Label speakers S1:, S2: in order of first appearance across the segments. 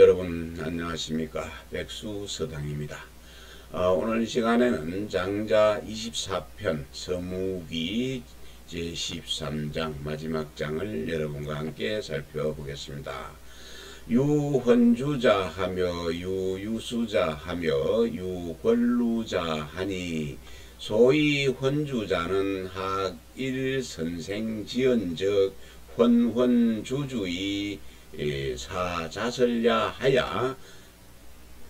S1: 여러분 안녕하십니까. 백수서당입니다. 오늘 시간에는 장자 24편 서무기 제13장 마지막 장을 여러분과 함께 살펴보겠습니다. 유헌주자 하며 유유수자 하며 유권루자 하니 소위 헌주자는 학일 선생 지연적 헌헌주주의 사자설야 하야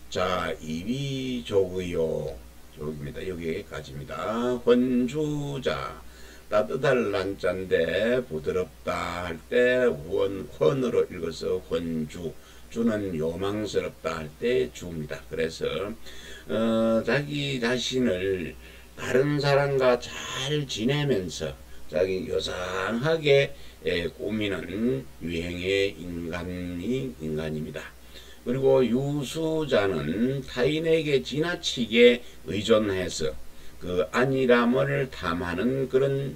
S1: 자 이위족의요 족입니다. 여기까지입니다. 헌주자 따뜻할 난자인데 부드럽다 할 때 헌으로 읽어서 헌주, 주는 요망스럽다 할 때 주입니다. 그래서 자기 자신을 다른 사람과 잘 지내면서 자기 요상하게 꾸미는 유행의 인간입니다. 그리고 유수자는 타인에게 지나치게 의존해서 그 안일함을 탐하는 그런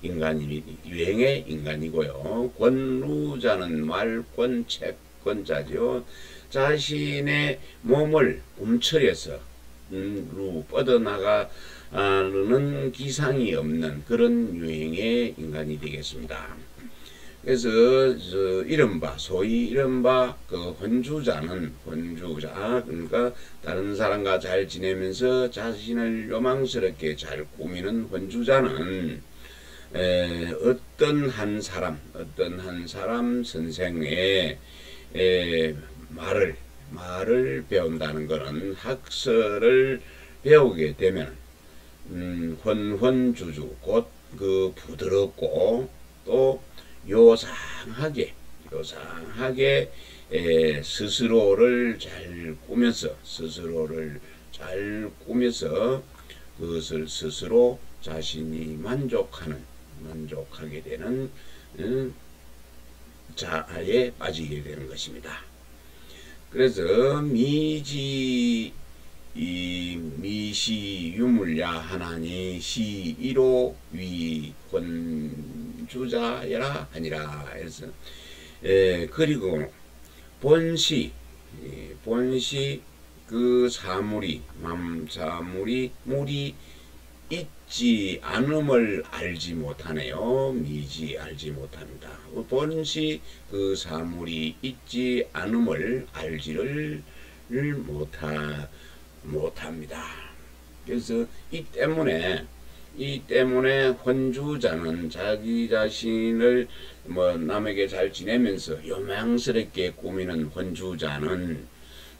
S1: 유행의 인간이고요. 권루자는 말권, 채권자죠. 자신의 몸을 움츠려서 뻗어나가는 기상이 없는 그런 유행의 인간이 되겠습니다. 그래서 소위 이른바 그 헌주자 그러니까 다른 사람과 잘 지내면서 자신을 요망스럽게 잘 꾸미는 헌주자는 어떤 한 사람 선생의 말을 배운다는 것은 학설을 배우게 되면 헌헌주주 곧 그 부드럽고 또 요상하게 스스로를 잘 꾸며서 그것을 스스로 자신이 만족하게 되는 자아에 빠지게 되는 것입니다. 그래서 미시 유물야 하나니 시이로 위헌주자여라 하니라 해서 그리고 본시 그 사물이 물이 있지 않음을 알지 못하네요. 미지 알지 못합니다. 본시 그 사물이 있지 않음을 알지를 못합니다. 그래서 이 때문에 헌주자는 자기 자신을 남에게 잘 지내면서 요망스럽게 꾸미는 헌주자는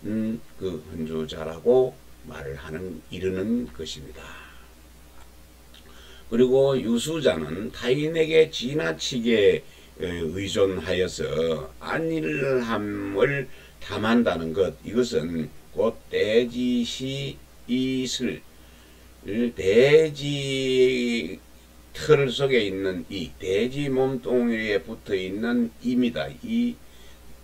S1: 그 헌주자라고 말을 이르는 것입니다. 그리고 유수자는 타인에게 지나치게 의존하여서 안일함을 탐한다는 것, 이것은 곧 대지시 이슬 대지 털 속에 있는 대지 몸뚱이에 붙어 있는 입니다.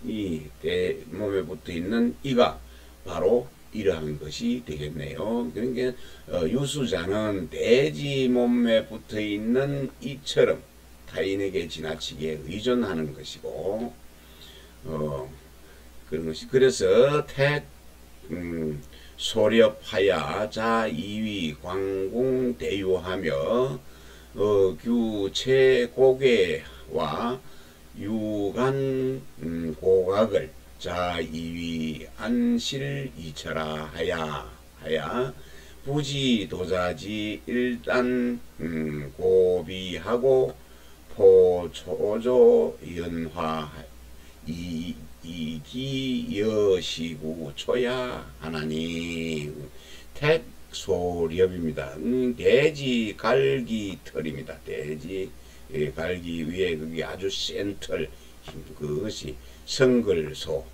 S1: 몸에 붙어 있는 이가 바로 이러한 것이 되겠네요. 그러니까 유수자는 대지 몸에 붙어 있는 이처럼 타인에게 지나치게 의존하는 것이고 그런 것이 그래서 소렵하야 자 이위 광궁 대유하며 규체고괴와 유간 고각을 자 이위 안실 이철하 하야 부지 도자지 일단 고비하고 포초조 연화 이기여시구 초야 하나니 택소렵입니다. 돼지 갈기 털입니다. 돼지 갈기 위에 그게 아주 센 털, 그것이 성글소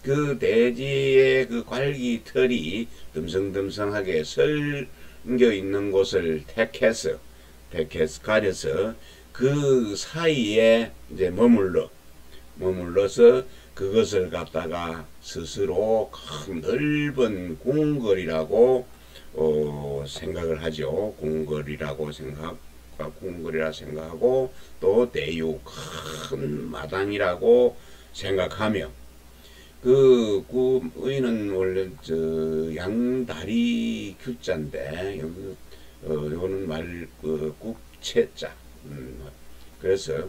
S1: 그 돼지의 그 갈기 털이 듬성듬성하게 설겨 있는 곳을 택해서 가려서 그 사이에 이제 머물러서 그것을 갖다가 스스로 큰 넓은 궁궐이라고 생각을 하죠. 궁궐이라 생각하고 또 대유 큰 마당이라고 생각하며 그 의는 원래 양다리 규자인데 여기 요거는 국채자. 그래서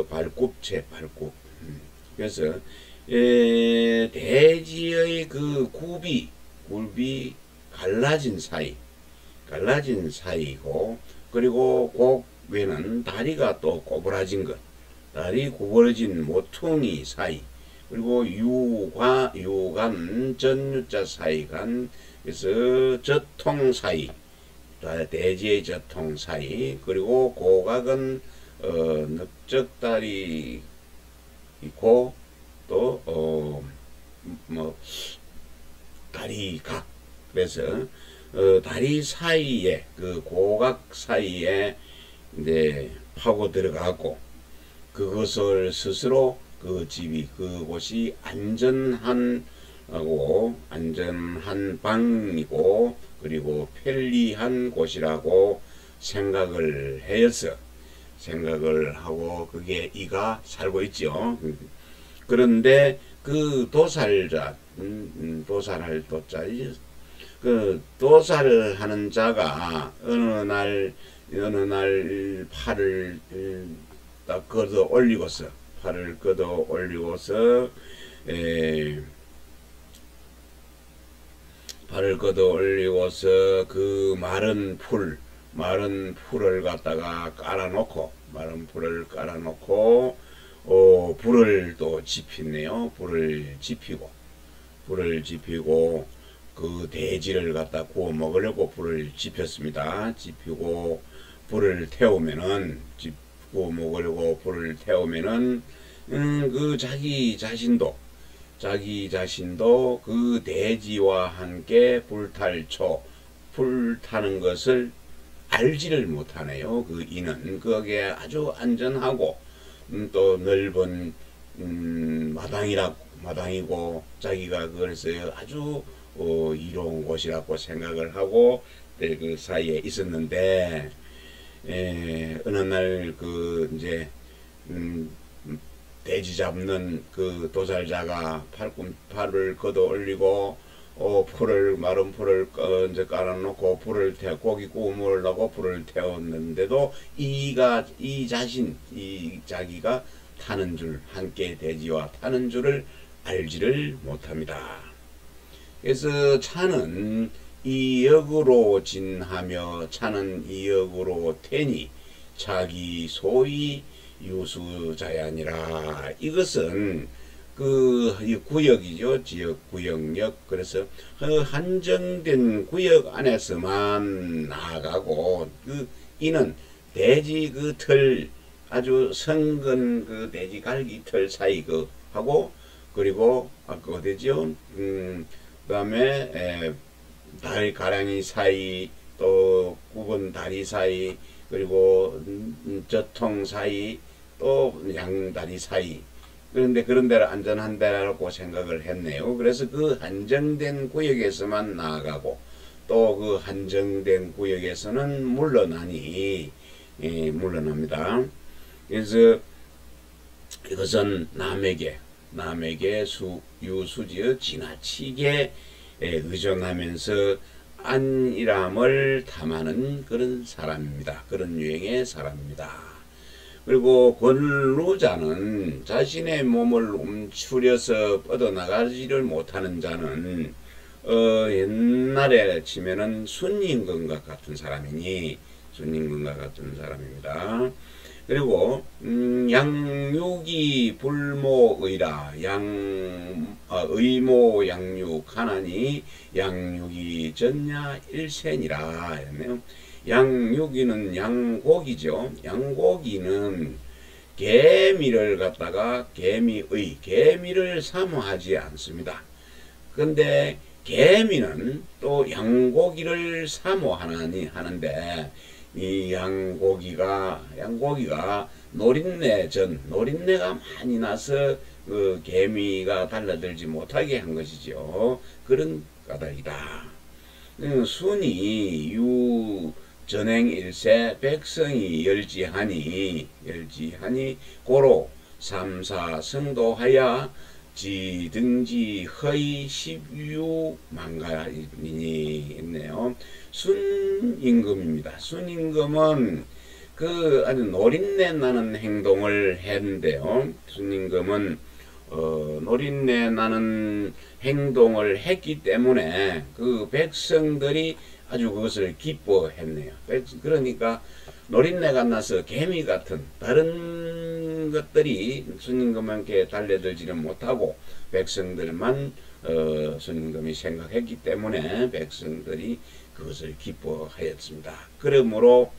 S1: 발굽채 발굽. 그래서 대지의 그 굽이 갈라진 사이고, 그리고 곡에는 다리가 또 꼬부라진 것, 다리 구부러진 모퉁이 사이, 그리고 유간 전유자 사이간, 그래서 젖통 사이, 대지의 젖통 사이, 그리고 고각은 넓적다리 있고, 또 다리각. 그래서 다리 사이에 그 고각 사이에 이제 파고 들어가고, 그것을 스스로 그곳이 안전한 방이고, 그리고 편리한 곳이라고 생각을 하고 그게 이가 살고 있죠. 그런데 그 도살할 도자, 그 도살하는 자가 어느 날 팔을 딱 걷어 올리고서 그 마른 풀을 갖다가 깔아놓고 불을 또 지피네요. 불을 지피고 그 돼지를 갖다 구워 먹으려고 불을 지폈습니다. 지피고 불을 태우면은 그 자기 자신도 그 돼지와 함께 불타는 것을 알지를 못하네요. 그 이는 그게 아주 안전하고 또 넓은 마당이고 자기가 그래서 아주 이로운 곳이라고 생각을 하고 그 사이에 있었는데, 어느 날 그 이제 돼지 잡는 그 도살자가 팔을 걷어 올리고 마른 풀을 이제 깔아놓고 고기 구워 먹으려고 불을 태웠는데도 자기가 타는 줄, 함께 돼지와 타는 줄을 알지를 못합니다. 그래서 차는 이역으로 진하며 차는 이역으로 태니 자기 소위 유수자야니라. 이것은 그 구역이죠. 지역 구역력. 그래서 한정된 구역 안에서만 나아가고, 그 이는 돼지 그 털, 아주 성근 그 돼지 갈기 털 사이 그 하고, 그리고 아까 어디죠? 그다음에 다리 가랑이 사이, 또 굽은 다리 사이, 그리고 젖통 사이, 또 양다리 사이. 그런데 그런 데를 안전한 데라고 생각을 했네요. 그래서 그 한정된 구역에서만 나아가고, 또 그 한정된 구역에서는 물러납니다. 그래서 이것은 남에게 유수지어 지나치게 의존하면서 안일함을 탐하는 그런 사람입니다. 그런 유형의 사람입니다. 그리고 권루자는 자신의 몸을 움츠려서 뻗어나가지를 못하는 자는 옛날에 치면은 순임금과 같은 사람입니다. 그리고 양육이 불모의라. 의모 양육 하나니 양육이 전야 일센이라 했네요. 양육이는 양고기죠. 양고기는 개미를 갖다가 개미를 사모하지 않습니다. 근데 개미는 또 양고기를 사모하는데, 이 양고기가 노린내가 많이 나서 그 개미가 달라들지 못하게 한 것이죠. 그런 까닭이다. 순이 전행일세 백성이 열지하니 고로 삼사 성도하야 지등지 허이 십유만가이니 있네요. 순임금입니다. 순임금은 그 아주 노린내 나는 행동을 했는데요. 순임금은 노린내 나는 행동을 했기 때문에 그 백성들이 아주 그것을 기뻐했네요. 그러니까 노린내가 나서 개미 같은 다른 것들이 순임금에게 달려들지는 못하고 백성들만 순임금이 생각했기 때문에 백성들이 그것을 기뻐하였습니다. 그러므로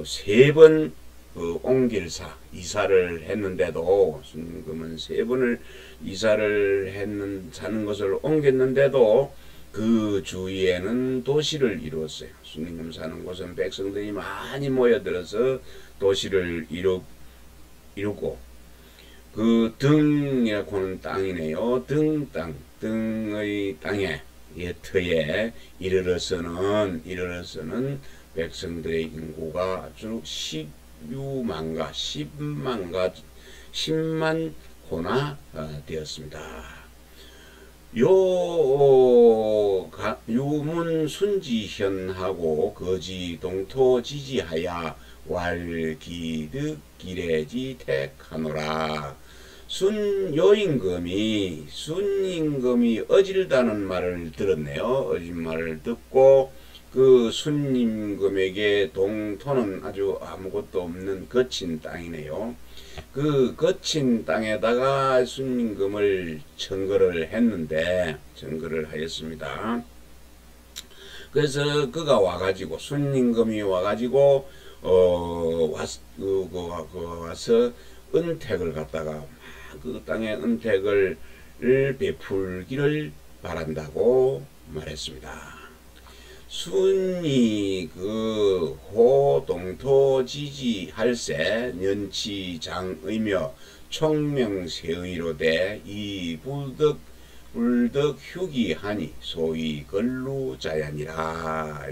S1: 세 번 옹길사 이사를 했는데도 순임금은 세 번을 이사를 사는 것을 옮겼는데도 그 주위에는 도시를 이루었어요. 순임금 사는 곳은 백성들이 많이 모여들어서 도시를 이루고 그 등이라고 하는 땅이네요. 등의 땅에 터에 이르러서는 백성들의 인구가 아주 10만 호나 되었습니다. 유문 순지현하고 거지 동토 지지하야 왈기득 기래지 택하노라. 순임금이 어질다는 말을 들었네요. 어진 말을 듣고 그 순임금에게 동토는 아주 아무것도 없는 거친 땅이네요. 그 거친 땅에다가 순임금을 청거를 하였습니다. 그래서 그가 와가지고 순임금이 와가지고 와서 은택을 갖다가 그 땅에 은택을 베풀기를 바란다고 말했습니다. 순이 그 호동토 지지할세 년치장의며 총명세의로되 이 불덕 휴기하니 소위 근루자야니라.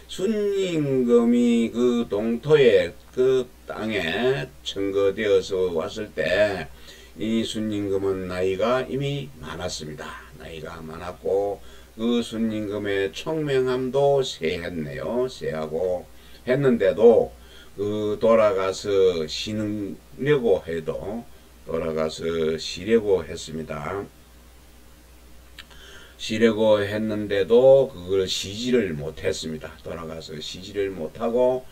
S1: 순임금이 그 동토에 그 땅에 청거되어서 왔을 때 이 순임금은 나이가 이미 많았습니다. 나이가 많았고 그 순임금의 총명함도 세하고 했는데도 그 돌아가서 쉬려고 했습니다. 쉬려고 했는데도 그걸 쉬지를 못했습니다. 돌아가서 쉬지를 못하고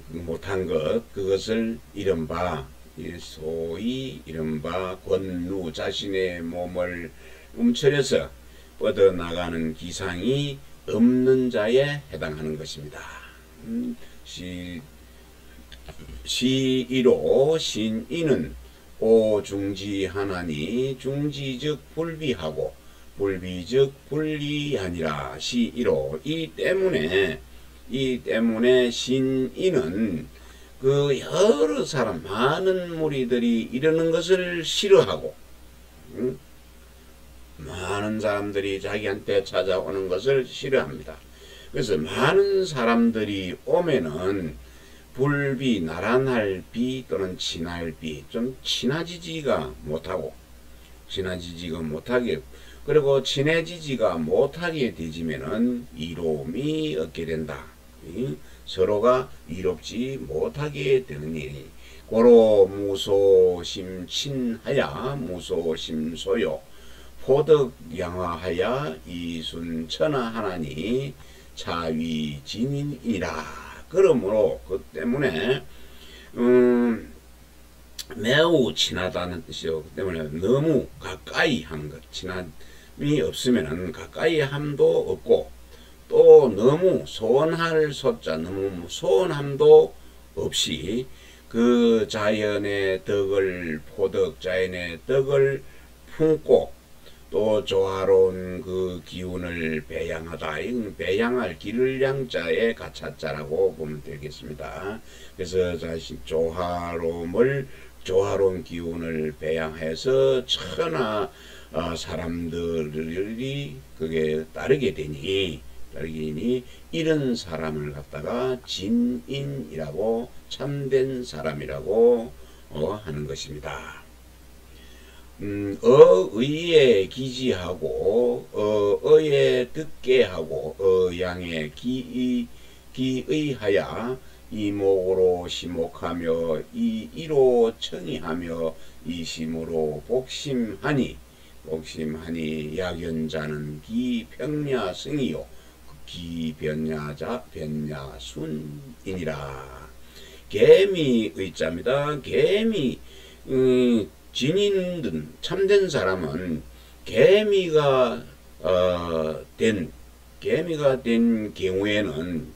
S1: 못한 그것을 소위 이른바 권루 자신의 몸을 움츠려서 뻗어나가는 기상이 없는 자에 해당하는 것입니다. 시이로 신이는 오중지하나니 중지즉 불비하고 불비즉 불리하니라. 시이로 이 때문에 신이는 그 여러 사람 많은 무리들이 이러는 것을 싫어하고 많은 사람들이 자기한테 찾아오는 것을 싫어합니다. 그래서 많은 사람들이 오면은 불비, 나란할 비 또는 친할 비, 좀 친해지지가 못하게, 그리고 친해지지가 못하게 되지면은 이로움이 없게 된다. 서로가 이롭지 못하게 되는 일이 고로 무소심친하야 무소심소요 포덕양화하야 이순천하하나니 차위진인이라. 그러므로 그 때문에 매우 친하다는 뜻이요. 그 때문에 너무 가까이 한 것, 친함이 없으면 가까이 함도 없고 또 너무 소원할 소자, 너무 소원함도 없이 그 자연의 덕을 자연의 덕을 품고 또 조화로운 그 기운을 배양하다. 배양할 기를 양자의 가차자라고 보면 되겠습니다. 그래서 조화로운 기운을 배양해서 천하 사람들이 그게 따르게 되니 따르기니 이런 사람을 갖다가 진인이라고 참된 사람이라고 하는 것입니다. 어의에 기지하고 어에 듣게 하고 어양에 기의하야 이목으로 시목하며 이로 청의하며 이심으로 복심하니 약연자는 기병야승이요 기변야자 변야순이니라. 개미 의자입니다. 개미 진인든 참된 사람은 개미가 된 경우에는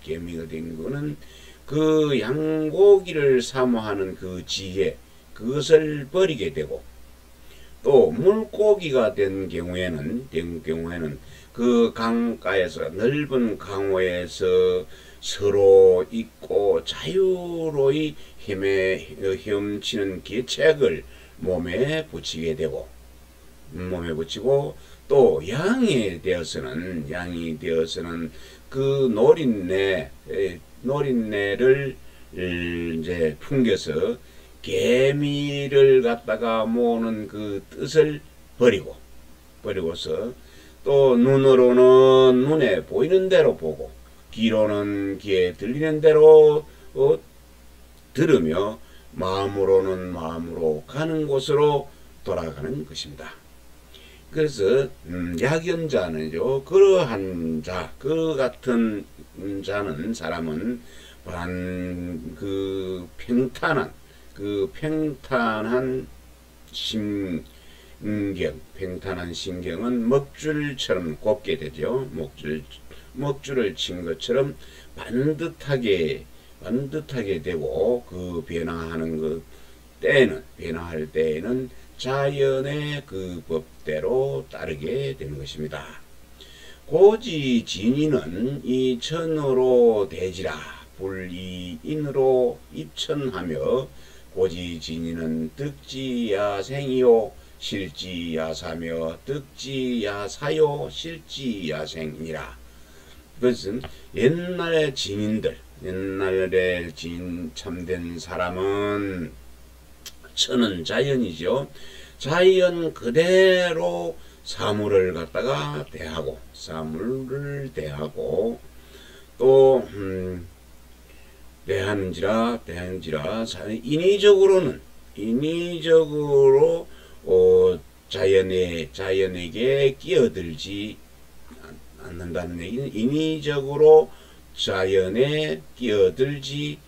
S1: 그 양고기를 사모하는 그 지혜 그것을 버리게 되고, 또 물고기가 된 경우에는 그 강가에서 넓은 강호에서 서로 있고 자유로이 헤엄치는 계책을 몸에 붙이고 또 양이 되어서는 그 노린내를 이제 풍겨서 개미를 갖다가 모으는 그 뜻을 버리고서 또 눈으로는 눈에 보이는 대로 보고 귀로는 귀에 들리는 대로 들으며 마음으로는 마음으로 가는 곳으로 돌아가는 것입니다. 그래서 약연자는요, 그러한 자, 그 같은 사람은 평탄한 신경은 먹줄처럼 곱게 되죠. 먹줄을 친 것처럼 반듯하게 되고, 그 변화할 때에는 자연의 그 법대로 따르게 되는 것입니다. 고지진이는 이천으로 대지라 불이인으로 입천하며 고지진이는 득지야생이요 실지야사며 득지야사요 실지야생이니라. 그것은 옛날의 참된 사람은 천은 자연이죠. 자연 그대로 사물을 갖다가 대하고 또 대하는지라 인위적으로 자연에게 끼어들지 않는다는 얘기는, 인위적으로 자연에 끼어들지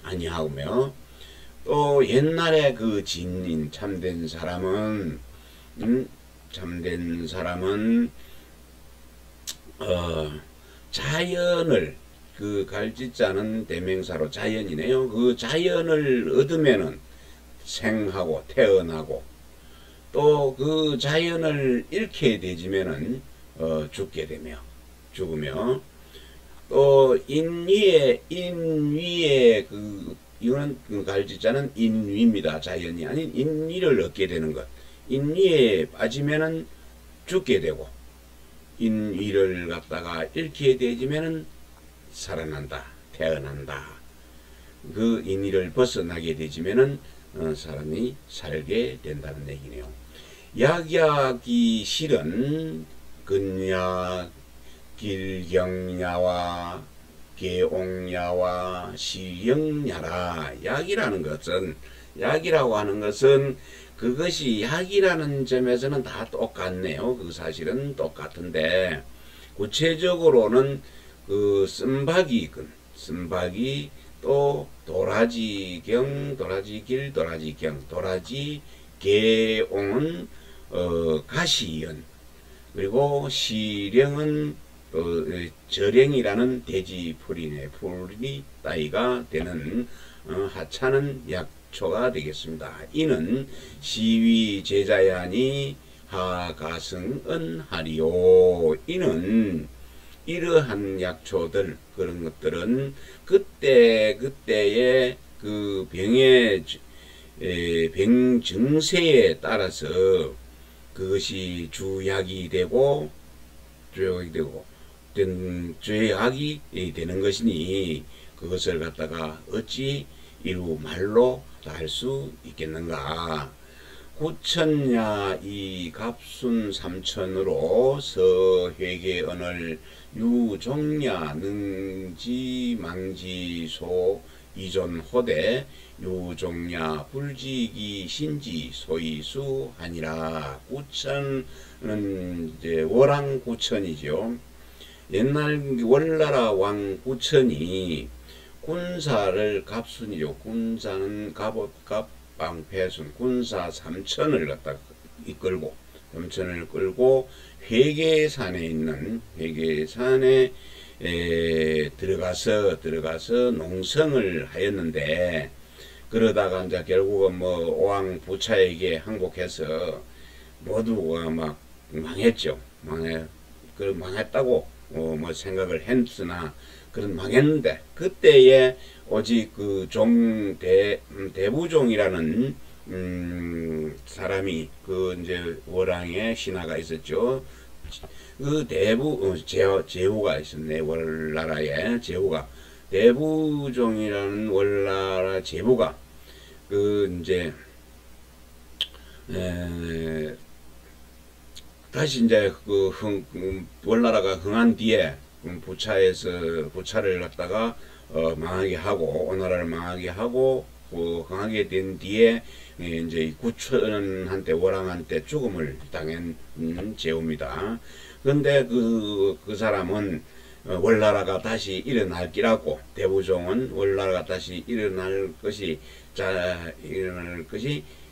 S1: 아니하며, 또 옛날에 그 진인 참된 사람은 자연을, 그 갈짓자는 대명사로 자연이네요. 그 자연을 얻으면은 생하고 태어나고, 또 그 자연을 잃게 되지면은 죽으며, 또 인위에 이거는 그 갈짓자는 인위입니다. 자연이 아닌 인위를 얻게 되는 것. 인위에 빠지면은 죽게 되고, 인위를 갖다가 잃게 되지면은 태어난다. 그 인위를 벗어나게 되지면은 사람이 살게 된다는 얘기네요. 약약이 실은 근약, 길경야와 개옥야와 시영야라. 약이라고 하는 것은 그것이 약이라는 점에서는 다 똑같네요. 그 사실은 똑같은데, 구체적으로는 그 쓴박이, 또 도라지경, 도라지길, 도라지경, 도라지개옹은 가시연, 그리고 시령은 저령이라는 돼지풀이네. 풀이 따위가 되는 하찮은 약초가 되겠습니다. 이는 시위 제자야니 하가승은 하리요. 이는 이러한 약초들, 그런 것들은 그때의 그 병 증세에 따라서 그것이 주약이 되고 죄악이 되는 것이니 그것을 갖다가 어찌 이루 말로 할 수 있겠는가. 구천야 이 갑순 삼천으로 서회계언을 유종야 능지망지소 이존호대 유종야 불지기 신지 소이수하니라. 구천은 이제 월왕 구천이죠. 옛날 월나라 왕 구천이 군사를 갑순이죠. 군사는 갑옷 갑방패순 군사 3천을 갖다 이끌고 3천을 끌고 회계산에 있는 회계산에 들어가서 농성을 하였는데, 그러다가 이제 결국은 뭐 오왕 부차에게 항복해서 모두가 막 망했죠. 망했다고 뭐 생각을 했으나 그런 망했는데, 그때에 오직 그 대부종이라는 사람이 그 이제 월왕의 신하가 있었죠. 그 제후가 있었네. 월나라에 제후가 대부종이라는 월나라 제후가 그 이제 다시 이제 월나라가 흥한 뒤에 부차를 갖다가 망하게 하고 오나라를 망하게 하고 흥하게 된 뒤에 이제 구천한테 월왕한테 죽음을 당한 제후입니다. 그런데 그 사람은 월나라가 다시 일어날 기라고, 대부종은 월나라가 다시 일어날 것이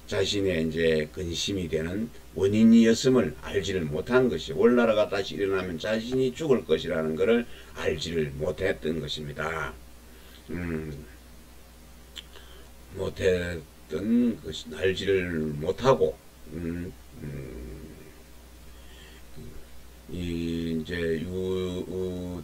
S1: 자신의 이제 근심이 되는 원인이었음을 알지를 못한 것이, 월나라가 다시 일어나면 자신이 죽을 것이라는 것을 알지를 못했던 것입니다. 못했던 것이, 알지를 못하고 이제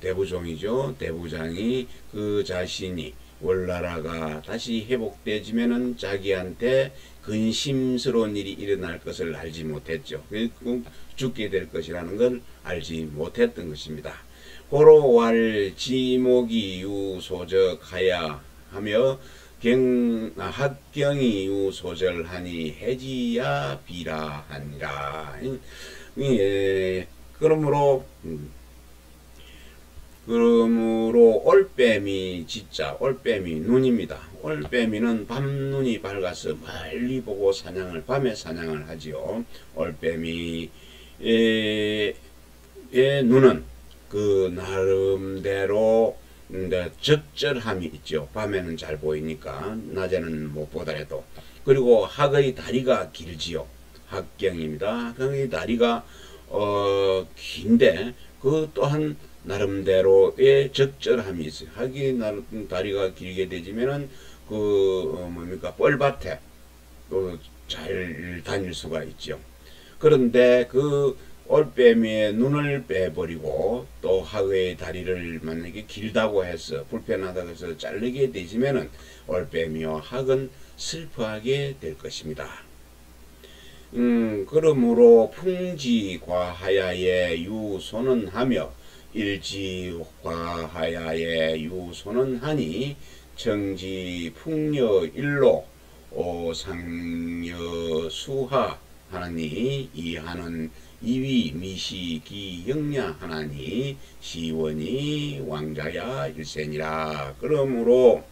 S1: 대부종이죠. 대부장이 그 자신이 월나라가 다시 회복되지면은 자기한테 근심스러운 일이 일어날 것을 알지 못했죠. 죽게 될 것이라는 걸 알지 못했던 것입니다. 고로왈 지목이 유소적하야 하며 합경이 유소절하니 해지야 비라하니라. 그러므로 올빼미 진짜 올빼미 눈입니다. 올빼미는 밤눈이 밝아서 멀리 보고 밤에 사냥을 하지요. 올빼미의 눈은 그 나름대로 적절함이 있죠. 밤에는 잘 보이니까 낮에는 못 보더라도. 그리고 학의 다리가 길지요. 학경입니다. 학의 다리가 긴데 그 또한 나름대로의 적절함이 있어요. 학이 다리가 길게 되지면은 뻘밭에 또 잘 다닐 수가 있죠. 그런데 그 올빼미의 눈을 빼버리고 또 학의 다리를 만약에 길다고 해서 불편하다고 해서 자르게 되지면은 올빼미와 학은 슬퍼하게 될 것입니다. 그러므로 풍지과하야의 유소는 하며 일지과하야의 유소는 하니 정지풍여일로 상여수하 하나니 이하는 이위 미시기 영야 하나니 시원이 왕자야 일센이라. 그러므로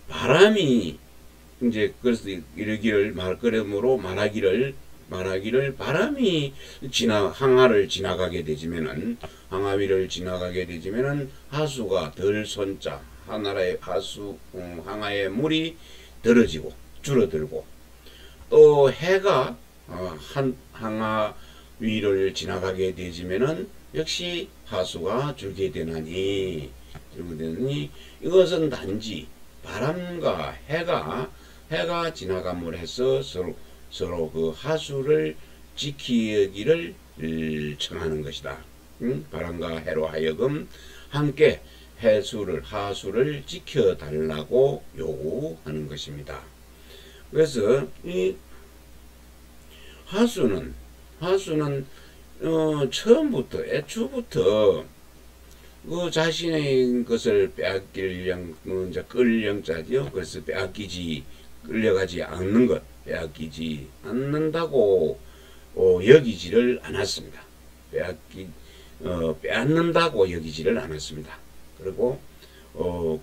S1: 바람이 이제 그래서 이르기를 그러므로 말하기를 바람이 항하를 지나가게 되지면은 항하위를 지나가게 되지면은 하수가 덜 손자 하나라의 항하의 물이 떨어지고 줄어들고, 또 해가 항하 위를 지나가게 되지면은 역시 하수가 줄게 되나니 이것은 단지 바람과 해가 지나감을 해서 서로 그 하수를 지키기를 청하는 것이다. 바람과 해로 하여금 함께 하수를 지켜달라고 요구하는 것입니다. 그래서 이 하수는 처음부터 애초부터 그 자신의 것을 빼앗길 영, 이제 끌 영자죠. 그래서 빼앗기지 끌려가지 않는 것, 빼앗기지 않는다고 여기지를 않았습니다. 빼앗는다고 여기지를 않았습니다. 그리고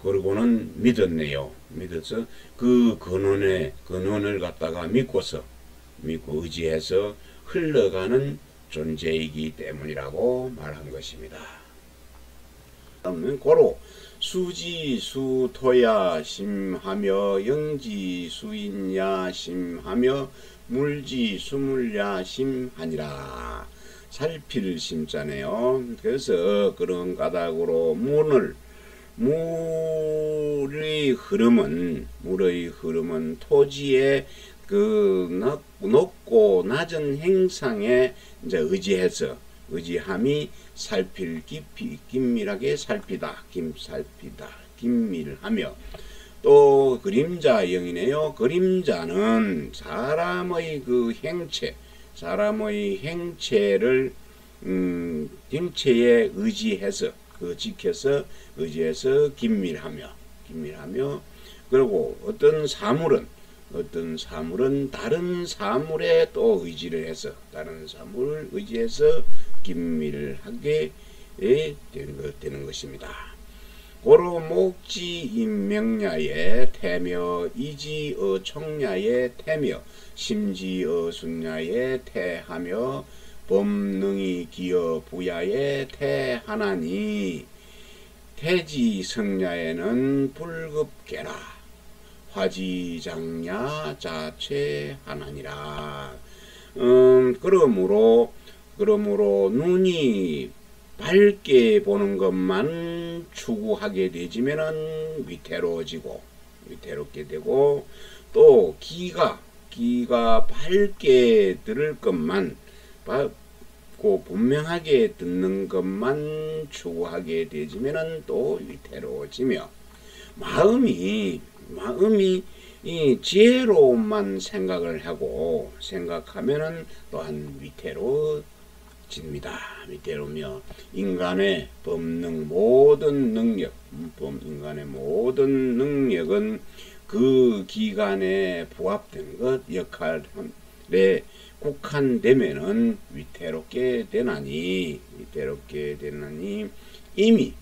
S1: 그러고는 믿었네요. 믿어서 그 근원을 갖다가 믿고 의지해서 흘러가는 존재이기 때문이라고 말한 것입니다. 고로 수지 수토야 심하며 영지 수인야 심하며 물지 수물야 심하니라. 살필 심자네요. 그래서 그런 까닭으로 물의 흐름은 토지의 그 높고 낮은 행상에 이제 의지함이 살필 깊이 긴밀하게 살피다 긴밀하며 또 그림자형이네요. 그림자는 사람의 그 행체를 행체에 의지해서 지켜서 의지해서 긴밀하며 그리고 어떤 사물은 다른 사물에 또 의지를 해서 다른 사물을 의지해서 긴밀하게 되는 것입니다. 고로 목지 인명야에 태며 이지어 총야에 태며 심지어 순야에 태하며 범능이 기어 부야에 태하나니 태지 성야에는 불급계라 화지장야 자체하나니라. 그러므로 눈이 밝게 보는 것만 추구하게 되지면은 위태롭게 되고 또 귀가 밝게 들을 것만 분명하게 듣는 것만 추구하게 되지면은 또 위태로워지며 마음이 이 지혜로움만 생각하면은 또한 위태로워집니다. 위태로우며 인간의 인간의 모든 능력은 그 기간에 부합된 것 역할에 국한되면은 위태롭게 되나니 이미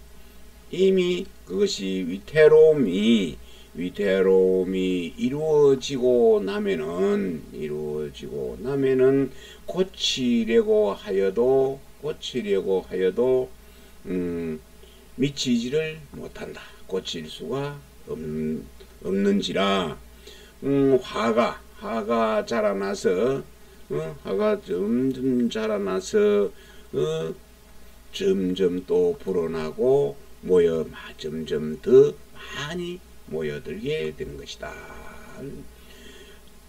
S1: 그것이 위태로움이 이루어지고 나면은 고치려고 하여도 미치지를 못한다. 고칠 수가 없는지라. 화가 자라나서 점점 또 불어나고 점점 더 많이 모여들게 되는 것이다.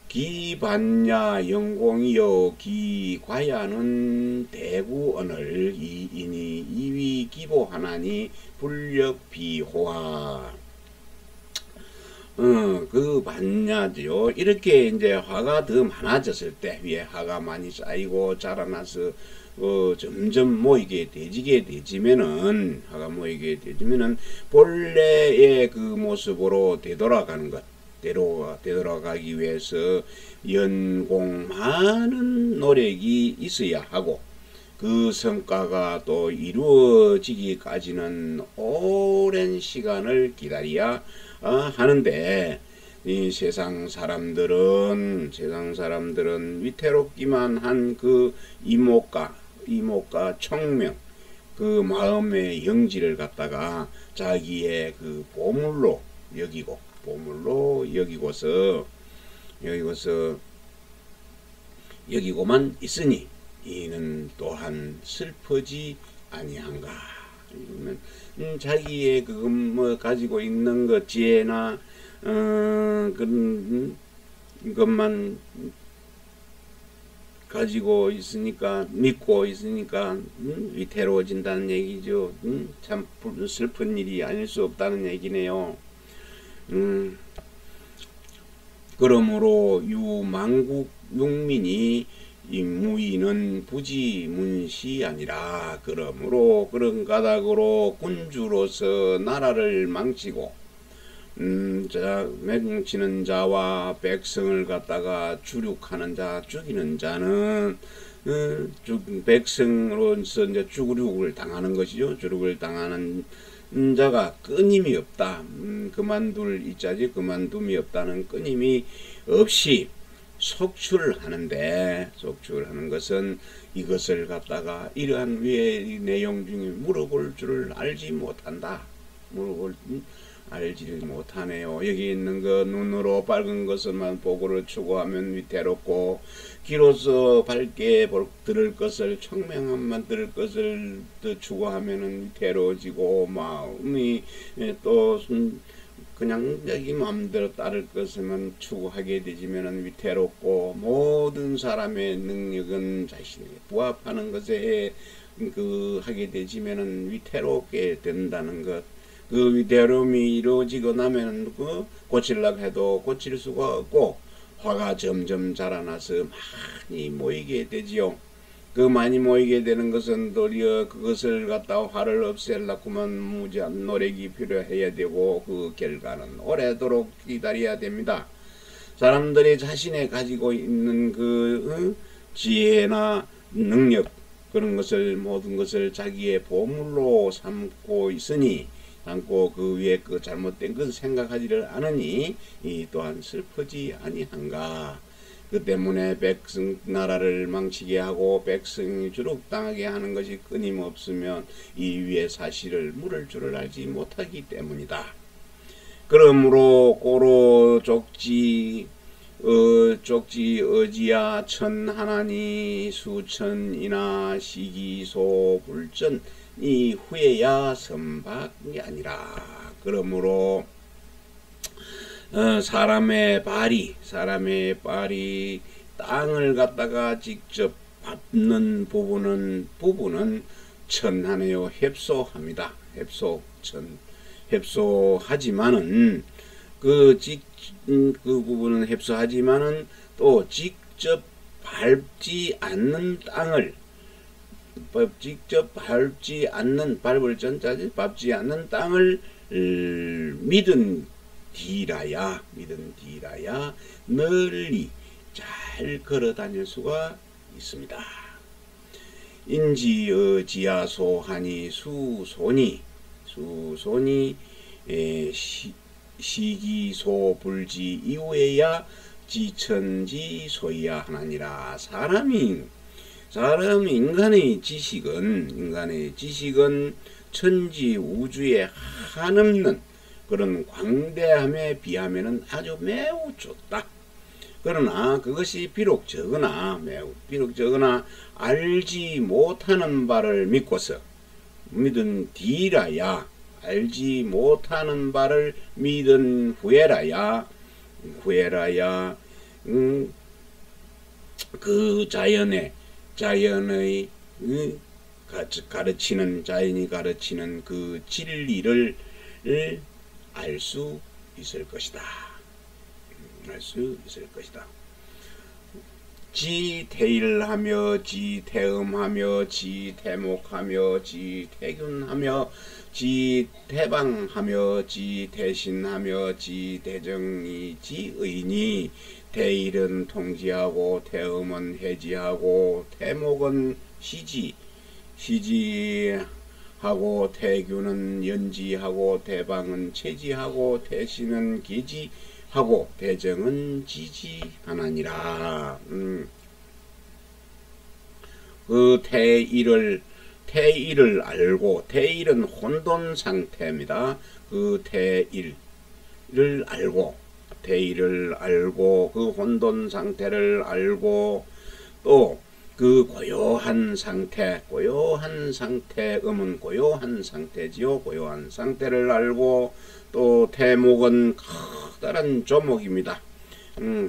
S1: 기반야 영공이여 기과야는 대구언을 이인이 이위 기보하나니 불력비호화. 그 반야죠. 이렇게 이제 화가 더 많아졌을 때 위에 화가 많이 쌓이고 자라나서 점점 모이게 되지면은 본래의 그 모습으로 되돌아가기 위해서 많은 노력이 있어야 하고 그 성과가 또 이루어지기까지는 오랜 시간을 기다려야 하는데 이 세상 사람들은 위태롭기만 한 그 이목과 청명 그 마음의 영지를 갖다가 자기의 그 여기고만 있으니 이는 또한 슬프지 아니한가. 자기의 그 가지고 있는 것 지혜나 그런 것만 가지고 있으니까 믿고 있으니까 위태로워진다는 얘기죠. 참 슬픈 일이 아닐 수 없다는 얘기네요. 그러므로 유만국 육민이 이 무의는 부지문시 아니라. 그러므로 그런 까닭으로 군주로서 나라를 망치고 맹치는 자와 백성을 갖다가 주륙하는 자, 죽이는 자는 백성으로서 이제 주륙을 당하는 것이죠. 주륙을 당하는 자가 끊임이 없다. 그만둘 이자지 그만둠이 없다는 끊임이 없이 속출하는데, 속출하는 것은 이것을 갖다가 이러한 위의 내용 중에 물어볼 줄을 알지 못한다. 알지 못하네요. 여기 있는 거 눈으로 밝은 것을만 보고를 추구하면 위태롭고, 귀로서 밝게 들을 것을, 청명함만 들을 것을 추구하면 위태로워지고, 마음이 또 그냥 자기 마음대로 따를 것을만 추구하게 되지면 위태롭고, 모든 사람의 능력은 자신에게 부합하는 것에 하게 되지면 위태롭게 된다는 것. 그 위태로움이 이루어지고 나면 고치려고 해도 고칠 수가 없고, 화가 점점 자라나서 많이 모이게 되지요. 그 많이 모이게 되는 것은 도리어 그것을 갖다 화를 없애려고만 무지한 노력이 필요해야 되고, 그 결과는 오래도록 기다려야 됩니다. 사람들이 자신이 가지고 있는 지혜나 능력, 그런 것을, 모든 것을 자기의 보물로 삼고 있으니, 그 위에 그 잘못된 것을 생각하지를 않으니 이 또한 슬프지 아니한가. 그 때문에 나라를 망치게 하고 백성이 주룩당하게 하는 것이 끊임없으면 이 위의 사실을 물을 줄을 알지 못하기 때문이다. 그러므로 고로 족지 어지야 천하나니 수천이나 시기소 불전 이 후에야 선박이 아니라. 그러므로 사람의 발이 땅을 갖다가 직접 밟는 부분은 천하네요. 협소합니다. 협소하지만은 그 부분은 협소하지만은 또 직접 밟지 않는 땅을, 직접 밟지 않는, 밟을 전자지 밟지 않는 땅을 믿은 뒤라야 널리 잘 걸어 다닐 수가 있습니다. 인지어 지하소하니 수손이 시기소 불지 이후에야 지천지 소이야 하나니라. 인간의 지식은 천지 우주에 한없는 그런 광대함에 비하면은 아주 매우 좋다. 그러나 그것이 비록 적으나 알지 못하는 바를 믿고서 믿은 뒤라야, 알지 못하는 바를 믿은 후에라야 그 자연의 자연이 가르치는 그 진리를 알 수 있을 것이다. 지태일하며 지태음하며 지태목하며 지태균하며 지태방하며 지태신하며 지태정이 지의니, 태일은 통지하고 태음은 해지하고 태목은 시지하고 태균은 연지하고 태방은 체지하고 태신은 기지하고 태정은 지지하나니라. 그 태일을 알고, 태일은 혼돈 상태입니다. 그 태일을 알고 그 혼돈 상태를 알고, 또 그 고요한 상태, 음은 고요한 상태지요. 고요한 상태를 알고, 또 태목은 커다란 조목입니다.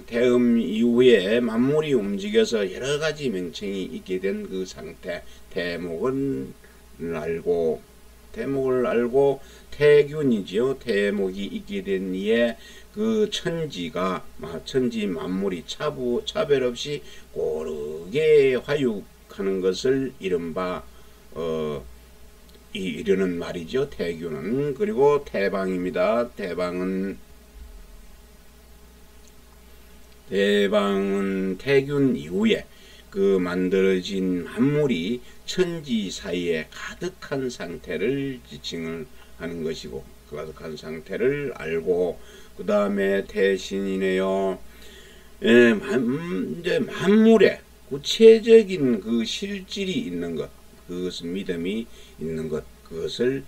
S1: 태음 이후에 만물이 움직여서 여러가지 명칭이 있게 된 그 상태, 태목은 알고, 태목을 알고 태균이지요. 태목이 있게 된 이에 그 천지가 천지 만물이 차별 없이 고르게 화육하는 것을 이른바 이르는 말이죠. 태균은. 그리고 태방입니다. 태방은 태균 이후에 그 만들어진 만물이 천지 사이에 가득한 상태를 지칭을 하는 것이고, 그 가득한 상태를 알고, 그 다음에 태신이네요. 이제 만물에 구체적인 그 실질이 있는 것, 그것은 믿음이 있는 것, 그것을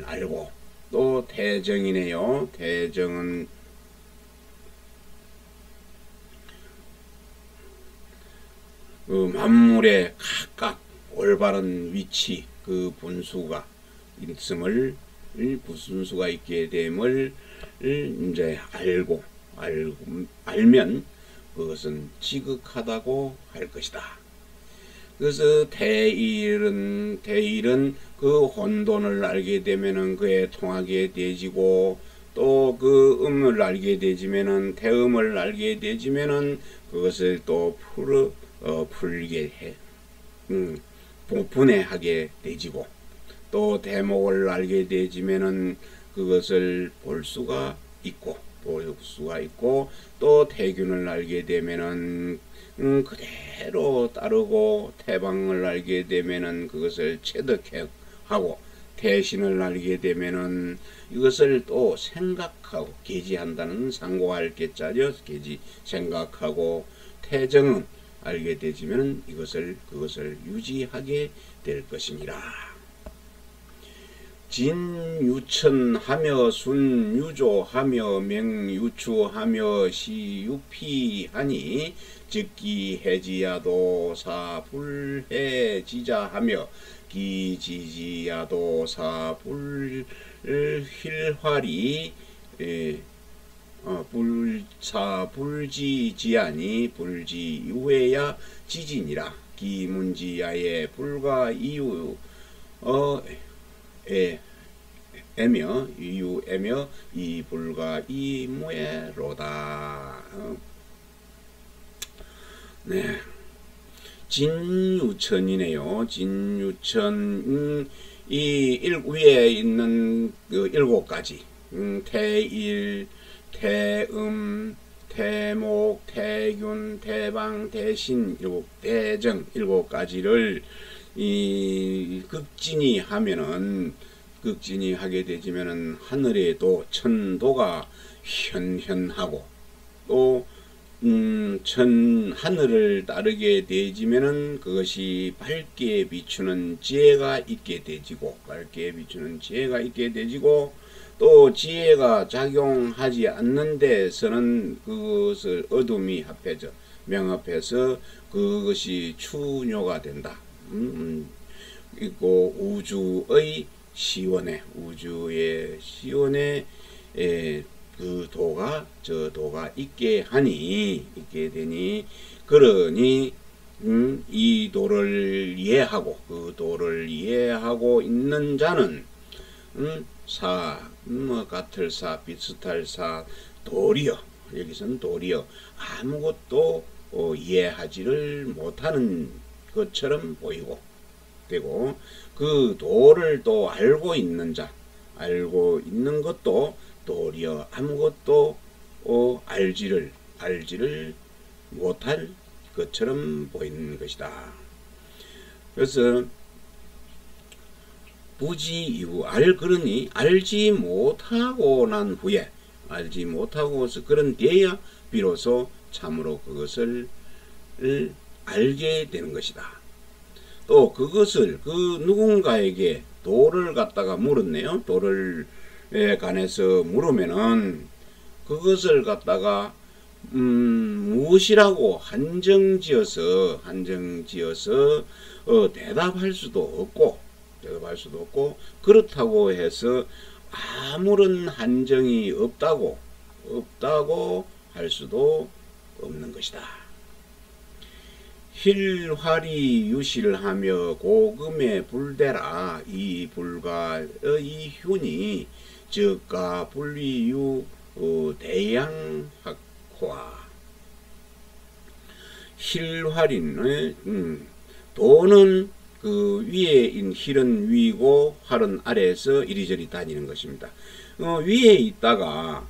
S1: 알고, 또 태정이네요. 태정은 그 만물에 각각 올바른 위치, 그 분수가 있음을, 분수가 있게 됨을 이제 알면 그것은 지극하다고 할 것이다. 그래서 대일은 그 혼돈을 알게 되면은 그에 통하게 되지고, 또 그 음을 알게 되지면은 태음을 알게 되지면은 그것을 또 풀게 해 분해하게 되지고, 또 대목을 알게 되지면은 그것을 볼 수가 있고, 또 태균을 알게 되면은 그대로 따르고, 태방을 알게 되면은 그것을 체득하고, 태신을 알게 되면은 이것을 또 생각하고, 계지한다는 상고할 계자죠. 계지 생각하고, 태정은 알게 되지면은 그것을 유지하게 될 것이니라. 진유천하며 순유조하며 명유추하며 시유피하니 즉기해지야도 사불해지자하며 기지지야도 사불힐활이 불지지하니 불지유해야 지진이라. 기문지야의 불과 이유 애며 이유애며 이 불과 이무에로다. 네, 진유천이네요. 진유천, 이 위에 있는 그 7가지, 태일, 태음, 태목, 태균, 태방, 태신, 태정 7가지를 이 극진이 하게 되지면은 하늘에도 천도가 현현하고, 또 하늘을 따르게 되지면은 그것이 밝게 비추는 지혜가 있게 되지고, 또 지혜가 작용하지 않는 데서는 그것을 어둠이 합해져 명합해서 그것이 추뇨가 된다. 있고, 우주의 시원에 그 도가, 저 도가 있게 되니, 그러니 이 도를 이해하고, 그 도를 이해하고 있는 자는 같을 사, 비슷할 사, 도리어, 여기서는 도리어 아무것도 이해하지를 못하는 것처럼 보이고 되고, 그 도를 또 알고 있는 것도 도리어 아무것도 알지를 못할 것처럼 보이는 것이다. 그래서 부지 이후 그러니 알지 못하고 난 후에, 알지 못하고서 그런 데야 비로소 참으로 그것을 알게 되는 것이다. 또 그것을 누군가에게 도를 갖다가 물었네요. 도를 관해서 물으면은 그것을 갖다가 무엇이라고 한정지어서 대답할 수도 없고, 그렇다고 해서 아무런 한정이 없다고 할 수도 없는 것이다. 힐활이 유실하며 고금에 불대라. 이 불과 이 훈이 즉가 불리유 대양학화. 힐활인 도는 그 위에 인 힐은 위고 활은 아래에서 이리저리 다니는 것입니다. 위에 있다가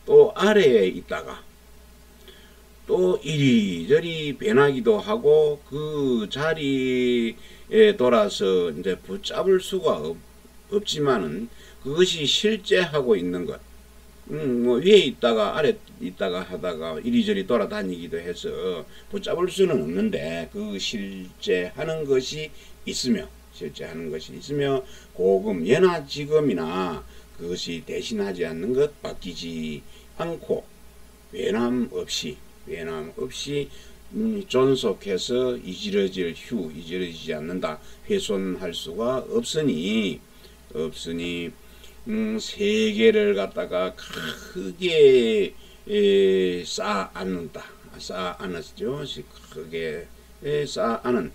S1: 또 아래에 있다가 또 이리저리 변하기도 하고 그 자리에 돌아서 이제 붙잡을 수가 없지만은 그것이 실제 하고 있는 것. 뭐 위에 있다가 아래 있다가 하다가 이리저리 돌아다니기도 해서 붙잡을 수는 없는데 그 실제 하는 것이 있으며 고금 예나 지금이나 그것이 대신하지 않는 것, 바뀌지 않고 외남 없이 존속해서 이지러지지 않는다. 훼손할 수가 없으니 세계를 갖다가 크게 쌓아안았죠. 크게 쌓아안은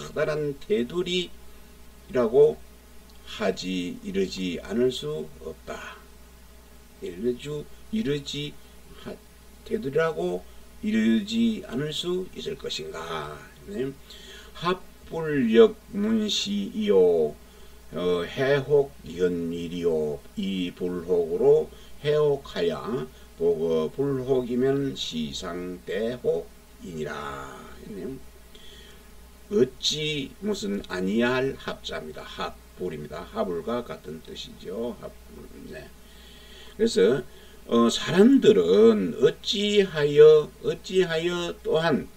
S1: 커다란 테두리라고 하지 이르지 않을 수 없다. 테두리라고 이르지 않을 수 있을 것인가. 합불역 문시이요 해혹연일이요. 이 불혹으로 해혹하야 보고 불혹이면 시상대혹이니라. 어찌 무슨 아니할 합자입니다. 합불입니다. 합불과 같은 뜻이죠. 합불. 네. 그래서 사람들은 어찌하여 또한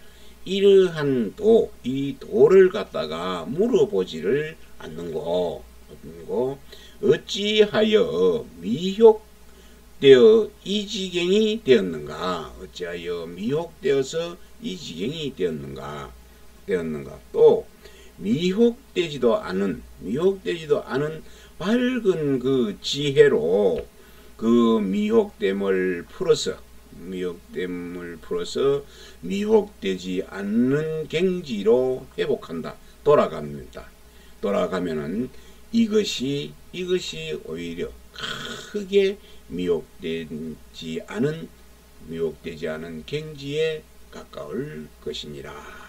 S1: 이러한 이 도를 갖다가 물어보지를 않는고 어찌하여 미혹되어 이 지경이 되었는가. 어찌하여 미혹되어서 이 지경이 되었는가. 또 미혹되지도 않은 밝은 그 지혜로 그 미혹됨을 풀어서 미혹되지 않는 경지로 회복한다. 돌아가면은 이것이 오히려 크게 미혹되지 않은 경지에 가까울 것이니라.